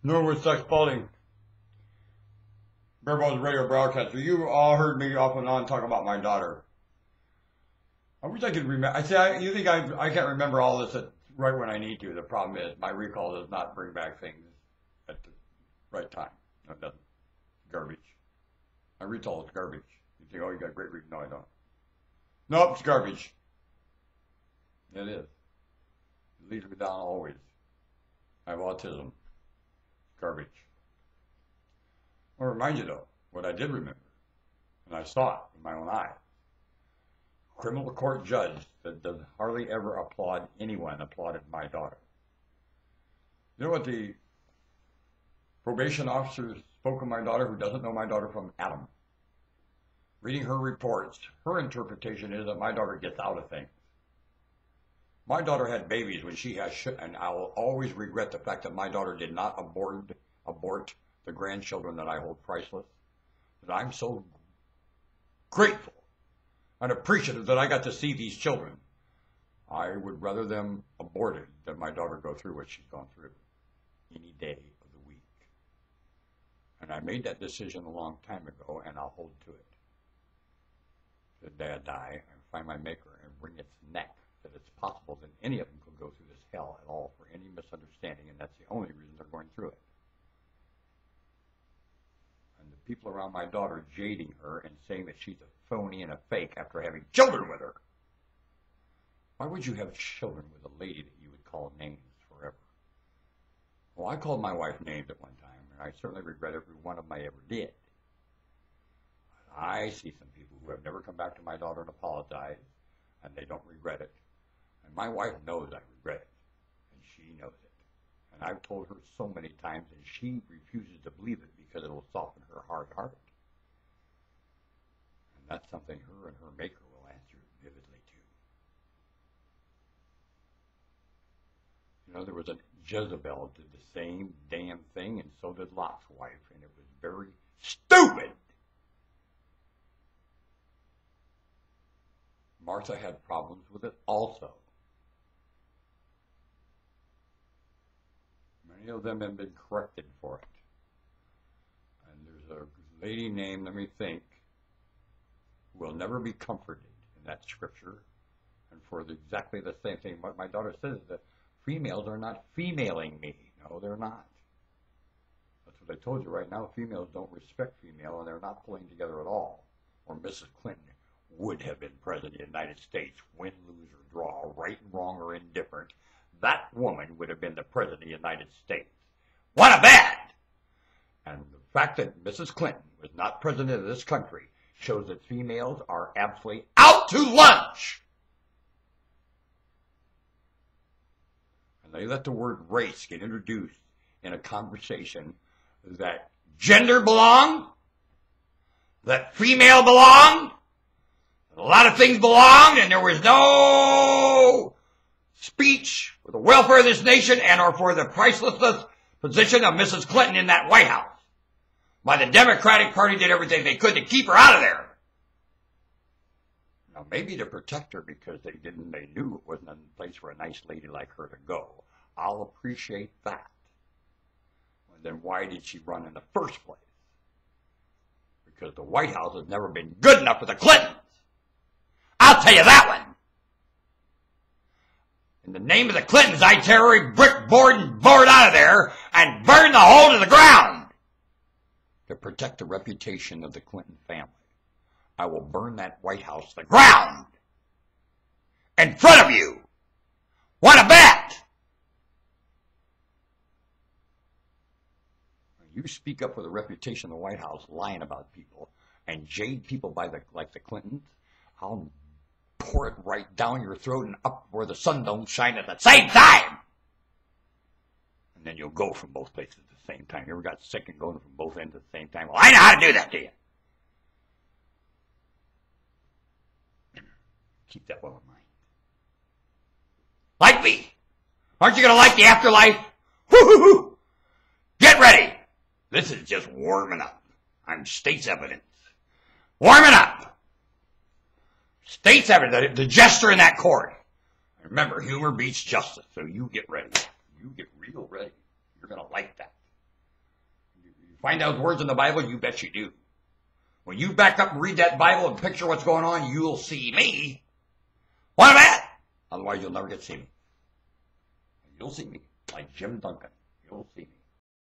Norwood Sucks Spalding. Bearballs radio broadcaster. You all heard me off and on talk about my daughter. I wish I could remember. You think I can't remember all this right when I need to. The problem is my recall does not bring back things at the right time. No, it doesn't. Garbage. My recall is garbage. You think, oh, you got great reading. No, I don't. Nope, it's garbage. It is. It leads me down always. I have autism. Garbage. I'll remind you, though, what I did remember, and I saw it with my own eyes. Criminal court judge that does hardly ever applaud anyone applauded my daughter. You know what the probation officer spoke of my daughter who doesn't know my daughter from Adam? Reading her reports, her interpretation is that my daughter gets out of things. My daughter had babies when she has shit, and I will always regret the fact that my daughter did not abort the grandchildren that I hold priceless. But I'm so grateful and appreciative that I got to see these children. I would rather them aborted than my daughter go through what she's gone through any day of the week. And I made that decision a long time ago, and I'll hold to it. The day I die, and find my maker and wring its neck that it's possible that any of them could go through this hell at all for any misunderstanding, and that's the only reason they're going through it. And the people around my daughter jading her and saying that she's a phony and a fake after having children with her. Why would you have children with a lady that you would call names forever? Well, I called my wife names at one time, and I certainly regret every one of them I ever did. But I see some people who have never come back to my daughter and apologized, and they don't regret it. And my wife knows I regret it, and she knows it. And I've told her so many times, and she refuses to believe it because it will soften her hard heart. And that's something her and her maker will answer vividly to. You know, there was a Jezebel did the same damn thing, and so did Lot's wife, and it was very stupid. Martha had problems with it also. Many of them have been corrected for it. And there's a lady named, let me think, who will never be comforted in that scripture. And for exactly the same thing, what my daughter says is that females are not femaling me. No, they're not. That's what I told you right now. Females don't respect female, and they're not pulling together at all. Or Mrs. Clinton would have been president of the United States, win, lose, or draw, right, wrong, or indifferent. That woman would have been the president of the United States. What a bet! And the fact that Mrs. Clinton was not president of this country shows that females are absolutely out to lunch. And they let the word race get introduced in a conversation that gender belonged, that female belonged, a lot of things belonged, and there was no speech for the welfare of this nation and or for the priceless position of Mrs. Clinton in that White House. Why the Democratic Party did everything they could to keep her out of there. Now, maybe to protect her because they knew it wasn't a place for a nice lady like her to go. I'll appreciate that. Well, then why did she run in the first place? Because the White House has never been good enough for the Clintons. I'll tell you that one. In the name of the Clintons, I tear every brick, board, and board out of there and burn the whole to the ground to protect the reputation of the Clinton family. I will burn that White House to the ground in front of you. Want to bet? You speak up for the reputation of the White House, lying about people, and jade people like the Clintons, I'll pour it right down your throat and up where the sun don't shine at the same time. And then you'll go from both places at the same time. You ever got sick and going from both ends at the same time? Well, I know how to do that to you. Keep that well in mind. Like me? Aren't you going to like the afterlife? Woo-hoo-hoo! Get ready. This is just warming up. I'm state's evidence. Warming up. State's evidence. The jester in that court. Remember, humor beats justice, so you get ready. You get real ready. You're going to like that. find those words in the Bible? You bet you do. When you back up and read that Bible and picture what's going on, you'll see me. What am I? Otherwise, you'll never get to see me. You'll see me, like Jim Duncan. You'll see me.